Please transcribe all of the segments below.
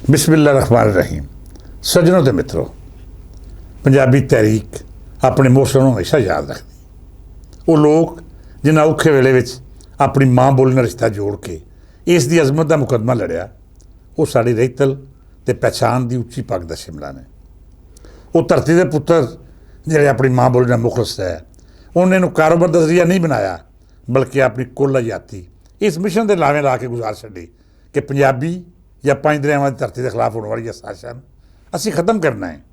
बिस्मिल्लाहिर्रहमानिर्रहीम। सज्जनों ते मित्रों, पंजाबी तहरीक अपने मोसम को हमेशा याद रखती। वो लोग जिन्हें औखे वेले विच अपनी माँ बोली नाल रिश्ता जोड़ के इस दी अजमत का मुकदमा लड़िया, वो साड़ी रेतल ते पहचान की उच्ची पग का शिमला ने। वो धरती के पुत्र जिहड़े अपनी माँ बोली नाल मुखलस है, उन्हें कारोबार का जरिया नहीं बनाया, बल्कि अपनी कुल आजादी इस मिशन के लावे ला के गुजार छड्डी कि पंजाबी या पंज दरियावां की धरती के खिलाफ होने वाली शासन असीं खत्म करना है।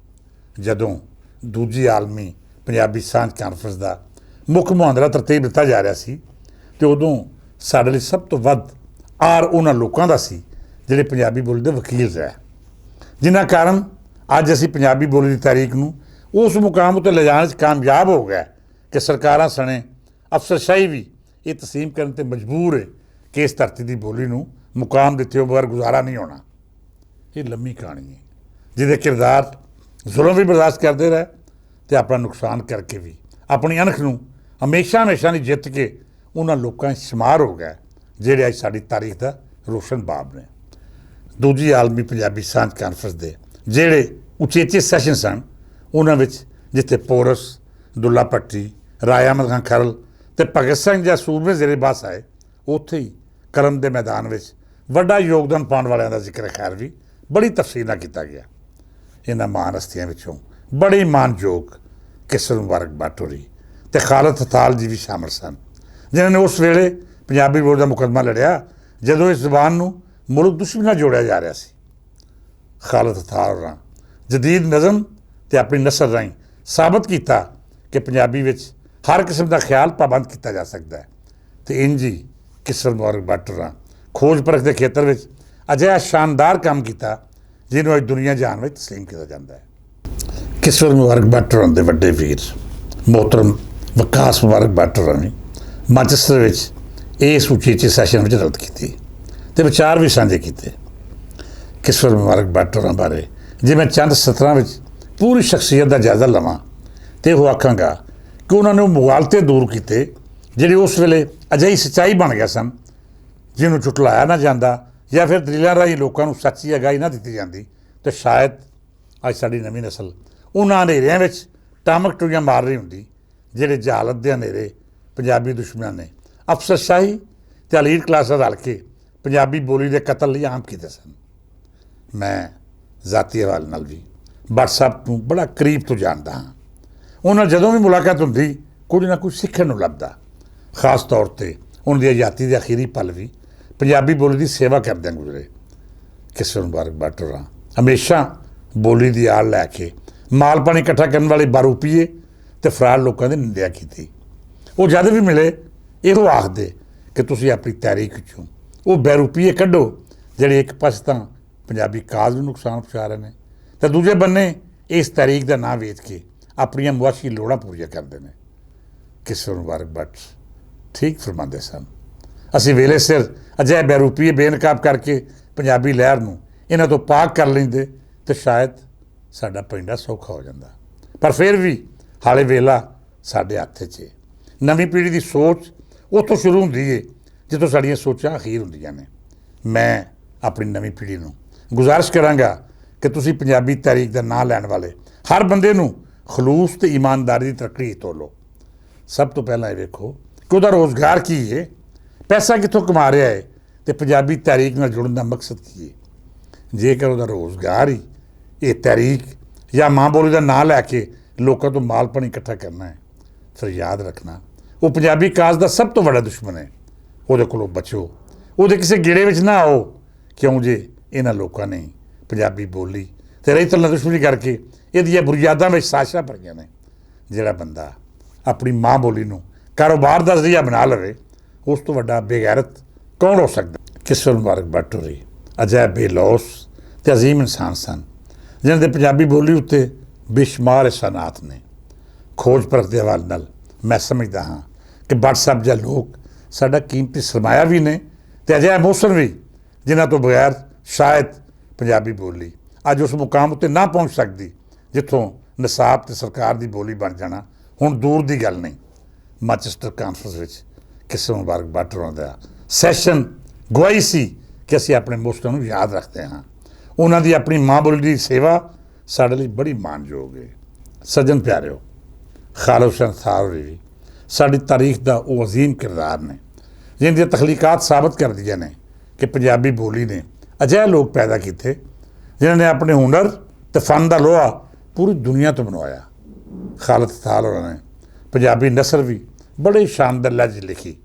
जदों दूजी आलमी पंजाबी सांझ कानफ्रेंस का मुख मुहांदरा तरतीब दिता जा रहा सी, तो उदों साडे लई सब तो वध आर उन्हां लोकां दा सी जिहड़े पंजाबी बोली दे वकील रहे, जिन्हां कारण अज असीं पंजाबी बोली की तहरीक नूं उस मुकाम उत्ते ले जाण 'च कामयाब हो गए कि सरकारां सने अफसरशाही भी ये तस्लीम करन ते मजबूर है कि इस धरती की बोली नूं मुकाम दिते बगैर गुजारा नहीं होना। ये लम्मी कहानी है जिहदे किरदार जुल्म भी बर्दाश्त करते रहे तो अपना नुकसान करके भी अपनी अनख नूं हमेशा हमेशा नहीं जित के उन्हां लोकां 'च शुमार हो गए जिहड़े अज साडी तारीख का रोशन बाब ने। दूजी आलमी पंजाबी सांझ कानफ्रेंस के जिहड़े उचेचे सैशन सन, उन्हां विच जिथे पोरस, दुल्ला भट्टी, राय अहमद खान खरल ते भगत सिंह जिहा सूरमे ज़ेरे बस आए, उत्थे ही करम के मैदान में वड्डा योगदान पाने वालों का जिक्र खैर भी बड़ी तफसील नाल किया गया। इन्हां महान हस्तियों विचों बड़े मानयोग किस्मत मुबारक भट्ट होरी ते खालिद हथाल जी भी शामिल सन, जिन्होंने उस वेले पंजाबी बोर्ड का मुकदमा लड़िया जदों इस जबान नूं मुल्क दुश्मन नाल जोड़िया जा रहा सी। खालिद हथाल होरां जदीद नज़म ते अपनी नसर राहीं साबित किया कि पंजाबी विच हर किस्म का ख्याल पाबंद किया जा सकता है, तो इंज ही किस्मत मुबारक भट्ट होरां खोज परख के खेतर में अजिहा शानदार काम किया जिन्होंने अज दुनिया जहान में तस्लीम किया जाता है। किस्मत मुबारक भट्ट होरां दे वड्डे वीर मोहतरम वकास मुबारक भट्ट होरां ने मैनचेस्टर विच इस उचेचे सैशन में रद्द की ते विचार भी साझे किए। किस्मत मुबारक भट्ट होरां बारे जे मैं चंद सतरां विच पूरी शख्सियत का जायजा लवां तो वो आखांगा कि उन्होंने मुगालते दूर किए जिहड़े उस वेले अजिही सच्चाई बन गए सन जिन्होंने झुटलाया ना जाता या फिर दलीलों राही लोगों को सच्ची अगाही ना दी जाती, तो शायद अज साडी नवीं नस्ल उन्हां हनेरियां विच टामक टूइयां मार रही होंदी जिहड़े जहालत दे हनेरे पंजाबी दुश्मनां ने अफसरशाही ते अलीट क्लास रल के पंजाबी बोली के कतल लई आम कीते सन। मैं जाती हवाले नाल भी भट्ट साहब नूं बड़ा करीब तो जानदा हाँ। उन्हां जदों भी मुलाकात हुंदी कुछ ना कुछ सीखण नूं लभदा, खास तौर पर उनकी आजादी के अखीरी पल भी पंजाबी बोली की सेवा करदे गुजरे। किस्मत मुबारक भट्ट होरां हमेशा बोली की आड़ लैके माल पानी इकट्ठा करने वाले बारूपीए ते फरार लोगों की निंदा की। वो जद भी मिले यो आखदे कि तुसीं अपनी तहरीक चों वो बैरूपीए कड्डो जिहड़े एक पासे तां पंजाबी काज नूं नुकसान पहुँचा रहे हैं तो दूजे बन्ने इस तहरीक का नाम वेच के अपनी मुआशी लोड़ां पूरीआं करदे ने। किस्मत मुबारक भट्ट ठीक फरमाते सन, असी वेले सिर अजिहे बैरूपीए बेनकाब करके पंजाबी लहर नूं इन्हां तो पाक कर लेंदे तो शायद साडा पिंडा सौखा हो जाता, पर फिर भी हाले वेला साडे हत्थ 'च है। नवीं पीढ़ी की सोच उत्थों शुरू होंदी है जिथों साडीआं सोचां अखीर होंदियां ने। मैं अपनी नवीं पीढ़ी नूं गुजारिश करांगा कि तुसीं पंजाबी तहरीक का नाम लैण वाले हर बंदे नूं खलूस ते ईमानदारी की तरक्की तोलो। सब तो पहलां ये वेखो कि उसका रोज़गार की है, पैसा कितों कमा रहा है, तो पंजाबी तहरीक नाल जुड़न का मकसद की है। जेकर उसका रोज़गार ही ये तहरीक या माँ बोली का नाम लैके लोगों तो माल पानी इकट्ठा करना है, फिर याद रखना वो पंजाबी काज का सब तो बड़ा दुश्मन है। वो कोलों बचो, वो किसी गेड़े में ना आओ, क्यों जे इन्हां लोगों ने पंजाबी बोली तो रईतल नाल दुश्मनी करके ये बुनियादां में साजिशां भरियां ने। जिहड़ा बंदा अपनी माँ बोली नूं कारोबार का जरिया बना लवे उस तो वड्डा बेगैरत कौन हो सकता। किस्मत मुबारक भट्ट होरी अजिहा बेलौस ते अजीम इंसान सन जिन्हां दे पंजाबी बोली उत्ते बेशुमार एहसानात ने। खोज परख के हवाले नाल मैं समझदा हाँ कि भट्ट साहब जिहा लोग साडा कीमती सरमाया भी ने ते अजिहा मोहसन भी जिन्हां तो बगैर शायद पंजाबी बोली अज उस मुकाम उत्ते ना पहुँच सकती जिथों निसाब ते सरकार की बोली बन जाना हुण दूर की गल नहीं। मैनचेस्टर कानफ्रेंस विच किस्मत मुबारक भट्ट होरां दा सैशन गवाही सी कि असीं अपने मोसटां नूं याद रखते हाँ। ਉਹਨਾਂ ਦੀ ਆਪਣੀ ਮਾਂ ਬੋਲੀ ਦੀ ਸੇਵਾ ਸਾਡੇ ਲਈ ਬੜੀ ਮਾਣਯੋਗ ਹੈ। ਸੱਜਣ ਪਿਆਰਿਓ, ਖਾਲਿਦ ਹੁਸੈਨ ਥਾਲ ਹੋਰੀ ਸਾਡੀ ਤਾਰੀਖ ਦਾ ਉਹ ਅਜ਼ੀਮ ਕਿਰਦਾਰ ਨੇ ਜਿਨ੍ਹਾਂ ਦੀਆਂ ਤਖਲੀਕਾਤ ਸਾਬਤ ਕਰਦੀਆਂ ਨੇ ਕਿ ਪੰਜਾਬੀ ਬੋਲੀ ਨੇ ਅਜਿਹੇ ਲੋਕ ਪੈਦਾ ਕੀਤੇ ਜਿਨ੍ਹਾਂ ਨੇ ਆਪਣੇ ਹੁਨਰ ਅਤੇ ਫਨ ਦਾ ਲੋਹਾ ਪੂਰੀ ਦੁਨੀਆ ਤੋਂ ਬਣਵਾਇਆ। ਖਾਲਿਦ ਥਾਲ ਹੋਰਾਂ ਨੇ ਪੰਜਾਬੀ ਨਸਰ ਵੀ ਬੜੇ ਸ਼ਾਨਦਾਰ ਲਹਿਜੇ ਲਿਖੀ।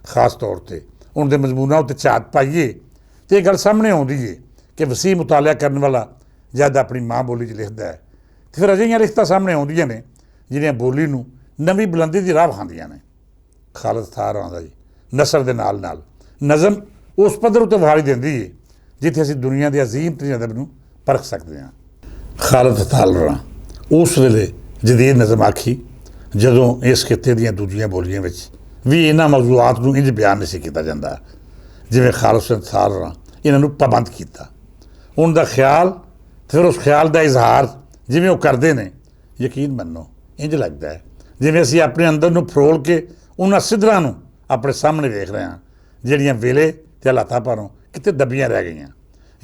ਖਾਸ ਤੌਰ 'ਤੇ ਉਹਨਾਂ ਦੇ ਮਜ਼ਮੂਨਾਂ ਉੱਤੇ ਝਾਤ ਪਾਈਏ ਤਾਂ ਇਹ ਗੱਲ ਸਾਹਮਣੇ ਆਉਂਦੀ ਹੈ ਕਿ ਵਸੀਹ ਮੁਤਾਲਿਆ ਕਰਨ ਵਾਲਾ ਜਦ ਆਪਣੀ ਮਾਂ ਬੋਲੀ 'ਚ ਲਿਖਦਾ ਹੈ ਤਾਂ ਫਿਰ ਅਜਿਹੀਆਂ ਲਿਖਤਾਂ ਸਾਹਮਣੇ ਆਉਂਦੀਆਂ ਨੇ ਜਿਹੜੀਆਂ ਬੋਲੀ ਨੂੰ ਨਵੀਂ ਬੁਲੰਦੀ ਦੀ ਰਾਹ ਵਿਖਾਉਂਦੀਆਂ ਨੇ। ਖਾਲਿਦ ਥਾਲ ਹੋਰਾਂ ਦਾ ਜੀ ਨਸਰ ਦੇ ਨਾਲ ਨਾਲ ਨਜ਼ਮ ਉਸ ਪੱਧਰ ਉੱਤੇ ਉਭਾਰੀ ਦਿੰਦੀ ਹੈ ਜਿੱਥੇ ਅਸੀਂ ਦੁਨੀਆ ਦੇ ਅਜ਼ੀਮ ਤਰੀਨ ਅਦਬ ਨੂੰ ਪਰਖ ਸਕਦੇ ਹਾਂ। ਖਾਲਿਦ ਥਾਲ ਹੋਰਾਂ ਉਸ ਵੇਲੇ ਜਦੀਦ ਨਜ਼ਮ ਆਖੀ ਜਦੋਂ ਇਸ ਖਿੱਤੇ ਦੀਆਂ ਦੂਜੀਆਂ ਬੋਲੀਆਂ ਵਿੱਚ ਵੀ ਇਹਨਾਂ ਮੌਜ਼ੂਆਤ ਨੂੰ ਇੰਝ ਬਿਆਨ ਨਹੀਂ ਸੀ ਕੀਤਾ ਜਾਂਦਾ ਜਿਵੇਂ ਖਾਲਿਦ ਹੁਸੈਨ ਥਾਲ ਹੋਰਾਂ ਇਹਨਾਂ ਨੂੰ ਪਾਬੰਦ ਕੀਤਾ। ਉਹਨਾਂ ਦਾ ਖਿਆਲ ਫਿਰ ਉਸ ਖਿਆਲ ਦਾ ਇਜ਼ਹਾਰ ਜਿਵੇਂ ਉਹ ਕਰਦੇ ਨੇ, ਯਕੀਨ ਮੰਨੋ ਇੰਝ ਲੱਗਦਾ ਹੈ ਜਿਵੇਂ ਅਸੀਂ ਆਪਣੇ ਅੰਦਰ ਨੂੰ ਫਰੋਲ ਕੇ ਉਹਨਾਂ ਸਿੱਧਰਾਂ ਨੂੰ ਆਪਣੇ ਸਾਹਮਣੇ ਵੇਖ ਰਹੇ ਹਾਂ ਜਿਹੜੀਆਂ ਵੇਲੇ ਅਤੇ ਹਾਲਾਤਾਂ ਭਾਰੋਂ ਕਿਤੇ ਦੱਬੀਆਂ ਰਹਿ ਗਈਆਂ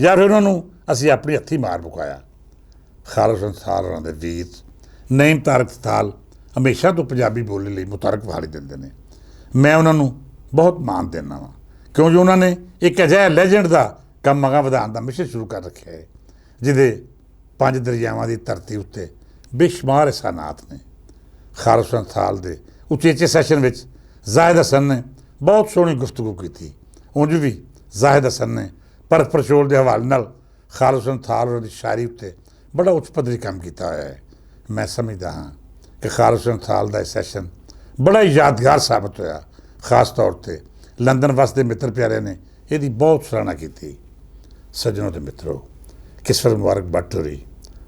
ਜਾਂ ਫਿਰ ਉਹਨਾਂ ਨੂੰ ਅਸੀਂ ਆਪਣੀ ਹੱਥੀਂ ਮਾਰ ਮੁਕਾਇਆ। ਖਾਲਿਦ ਹੁਸੈਨ ਥਾਲ ਹੋਰਾਂ ਦੇ ਵੀਰ ਨਈਮ ਤਾਰਿਕ ਥਾਲ ਹਮੇਸ਼ਾ ਤੋਂ ਪੰਜਾਬੀ ਬੋਲੀ ਲਈ ਮੁਤਾਰਕ ਵਾਲੀ ਦਿੰਦੇ ਨੇ। ਮੈਂ ਉਹਨਾਂ ਨੂੰ ਬਹੁਤ ਮਾਣ ਦਿੰਦਾ ਵਾਂ ਕਿਉਂਕਿ ਉਹਨਾਂ ਨੇ ਇੱਕ ਅਜਿਹਾ ਲੈਜੈਂਡ ਦਾ ਕੰਮ ਅਗਾਂਹ ਵਧਾਉਣ ਦਾ ਮਿਸ਼ਨ ਸ਼ੁਰੂ ਕਰ ਰੱਖਿਆ ਹੈ ਜਿਹਦੇ 5 ਦਰਿਆਵਾਂ ਦੀ ਧਰਤੀ ਉੱਤੇ ਬੇਸ਼ੁਮਾਰ ਅਹਿਸਾਨਾਤ ਨੇ। ਖਾਲਿਦ ਹੁਸੈਨ ਥਾਲ ਦੇ ਉਚੇਚੇ ਸੈਸ਼ਨ ਵਿੱਚ ਜ਼ਾਹਿਦ ਹਸਨ ਨੇ ਬਹੁਤ ਸੋਹਣੀ ਗੁਫ਼ਤਗੂ ਕੀਤੀ। ਉਂਝ ਵੀ ਜ਼ਾਹਿਦ ਹਸਨ ਨੇ ਪਰਖ ਪਰਚੋਲ ਦੇ ਹਵਾਲੇ ਨਾਲ ਖਾਲਿਦ ਹੁਸੈਨ ਥਾਲ ਹੋਰਾਂ ਦੀ ਸ਼ਾਇਰੀ ਉੱਤੇ ਬੜਾ ਉੱਚ ਪੱਧਰੀ ਕੰਮ ਕੀਤਾ ਹੋਇਆ ਹੈ। ਮੈਂ ਸਮਝਦਾ ਹਾਂ ਕਿ ਖਾਲਿਦ ਹੁਸੈਨ ਥਾਲ ਦਾ ਇਹ ਸੈਸ਼ਨ ਬੜਾ ਹੀ ਯਾਦਗਾਰ ਸਾਬਤ ਹੋਇਆ। ਖਾਸ ਤੌਰ 'ਤੇ ਲੰਦਨ ਵਸਦੇ ਮਿੱਤਰ ਪਿਆਰਿਆਂ ਨੇ ਇਹਦੀ ਬਹੁਤ ਸਰਾਹਨਾ ਕੀਤੀ। ਸੱਜਣੋ ਅਤੇ ਮਿੱਤਰੋ, ਕਿਸਵਰ ਮੁਬਾਰਕ ਭੱਟ ਹੋਰੀ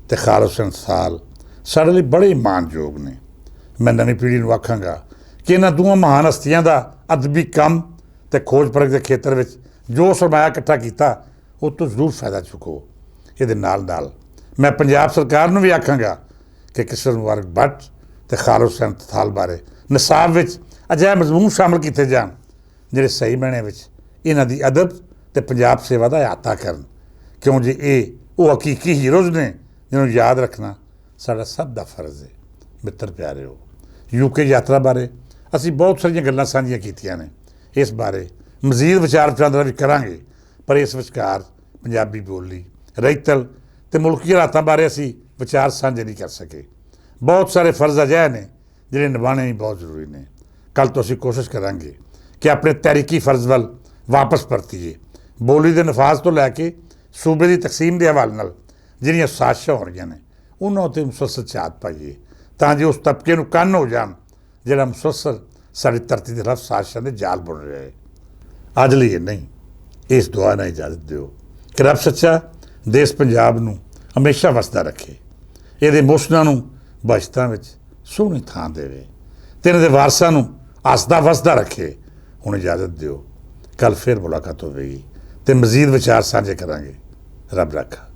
ਅਤੇ ਖਾਲਿਦ ਹੁਸੈਨ ਥਾਲ ਸਾਡੇ ਲਈ ਬੜੇ ਮਾਣਯੋਗ ਨੇ। ਮੈਂ ਨਵੀਂ ਪੀੜ੍ਹੀ ਨੂੰ ਆਖਾਂਗਾ ਕਿ ਇਹਨਾਂ ਦੋਵਾਂ ਮਹਾਨ ਹਸਤੀਆਂ ਦਾ ਅਦਬੀ ਕੰਮ ਅਤੇ ਖੋਜ ਪਰਖ ਦੇ ਖੇਤਰ ਵਿੱਚ ਜੋ ਸਰਮਾਇਆ ਇਕੱਠਾ ਕੀਤਾ ਉਹ ਤੋਂ ਜ਼ਰੂਰ ਫਾਇਦਾ ਚੁੱਕੋ। ਇਹਦੇ ਨਾਲ ਨਾਲ ਮੈਂ ਪੰਜਾਬ ਸਰਕਾਰ ਨੂੰ ਵੀ ਆਖਾਂਗਾ ਕਿ ਕਿਸਵਰ ਮੁਬਾਰਕ ਭੱਟ ਅਤੇ ਖਾਲਿਦ ਹੁਸੈਨ ਥਾਲ ਬਾਰੇ ਨਿਸਾਬ ਵਿੱਚ ਅਜਿਹੇ ਮਜ਼ਮੂਨ ਸ਼ਾਮਲ ਕੀਤੇ ਜਾਣ ਜਿਹੜੇ ਸਹੀ ਮਾਇਨੇ ਵਿੱਚ ਇਹਨਾਂ ਦੀ ਅਦਬ ਅਤੇ ਪੰਜਾਬ ਸੇਵਾ ਦਾ ਅਹਾਤਾ ਕਰਨ, ਕਿਉਂ ਜੇ ਇਹ ਉਹ ਹਕੀਕੀ ਹੀਰੋਜ਼ ਨੇ ਜਿਹਨੂੰ ਯਾਦ ਰੱਖਣਾ ਸਾਡਾ ਸਭ ਦਾ ਫਰਜ਼ ਹੈ। ਮਿੱਤਰ ਪਿਆਰਿਓ, UK ਯਾਤਰਾ ਬਾਰੇ ਅਸੀਂ ਬਹੁਤ ਸਾਰੀਆਂ ਗੱਲਾਂ ਸਾਂਝੀਆਂ ਕੀਤੀਆਂ ਨੇ। ਇਸ ਬਾਰੇ ਮਜ਼ੀਦ ਵਿਚਾਰ ਵਟਾਂਦਰਾ ਵੀ ਕਰਾਂਗੇ, ਪਰ ਇਸ ਵਿਚਕਾਰ ਪੰਜਾਬੀ ਬੋਲੀ, ਰਹਿਤਲ ਅਤੇ ਮੁਲਕੀ ਹਾਲਾਤਾਂ ਬਾਰੇ ਅਸੀਂ ਵਿਚਾਰ ਸਾਂਝੇ ਨਹੀਂ ਕਰ ਸਕੇ। ਬਹੁਤ ਸਾਰੇ ਫਰਜ਼ ਅਜਿਹੇ ਨੇ ਜਿਹੜੇ ਨਿਭਾਉਣੇ ਵੀ ਬਹੁਤ ਜ਼ਰੂਰੀ ਨੇ। ਕੱਲ੍ਹ ਤੋਂ ਅਸੀਂ ਕੋਸ਼ਿਸ਼ ਕਰਾਂਗੇ ਕਿ ਆਪਣੇ ਤਹਿਰੀਕੀ ਫਰਜ਼ ਵੱਲ ਵਾਪਸ ਪਰਤੀਏ। ਬੋਲੀ ਦੇ ਨਫਾਜ਼ ਤੋਂ ਲੈ ਕੇ ਸੂਬੇ ਦੀ ਤਕਸੀਮ ਦੇ ਹਵਾਲੇ ਨਾਲ ਜਿਹੜੀਆਂ ਸਾਜ਼ਿਸ਼ਾਂ ਹੋ ਰਹੀਆਂ ਨੇ ਉਹਨਾਂ ਉੱਤੇ ਮੁਸਲਸਲ ਝਾਤ ਪਾਈਏ ਤਾਂ ਜੋ ਉਸ ਤਬਕੇ ਨੂੰ ਕੰਨ ਹੋ ਜਾਣ ਜਿਹੜਾ ਮੁਸਲਸਲ ਸਾਡੀ ਧਰਤੀ ਦੇ ਖਿਲਾਫ ਸਾਜ਼ਿਸ਼ਾਂ ਦੇ ਜਾਲ ਬੁਣ ਰਿਹਾ ਹੈ। ਅੱਜ ਲਈ ਇਹ ਨਹੀਂ, ਇਸ ਦੁਆ ਨਾਲ ਇਜਾਜ਼ਤ ਦਿਓ ਕਿ ਰੱਬ ਸੱਚਾ ਦੇਸ਼ ਪੰਜਾਬ ਨੂੰ ਹਮੇਸ਼ਾ ਵਸਦਾ ਰੱਖੇ, ਇਹਦੇ ਮੋਸ਼ਨਾਂ ਨੂੰ ਬਸ਼ਤਾਂ ਵਿੱਚ ਸੋਹਣੀ ਥਾਂ ਦੇਵੇ ਅਤੇ ਇਹਨਾਂ ਦੇ ਵਾਰਸਾਂ ਨੂੰ ਹੱਸਦਾ ਵਸਦਾ ਰੱਖੇ। ਹੁਣ ਇਜਾਜ਼ਤ ਦਿਓ, ਕੱਲ੍ਹ ਫਿਰ ਮੁਲਾਕਾਤ ਹੋਵੇਗੀ ਅਤੇ ਮਜ਼ੀਦ ਵਿਚਾਰ ਸਾਂਝੇ ਕਰਾਂਗੇ। ਰੱਬ ਰਾਖਾ।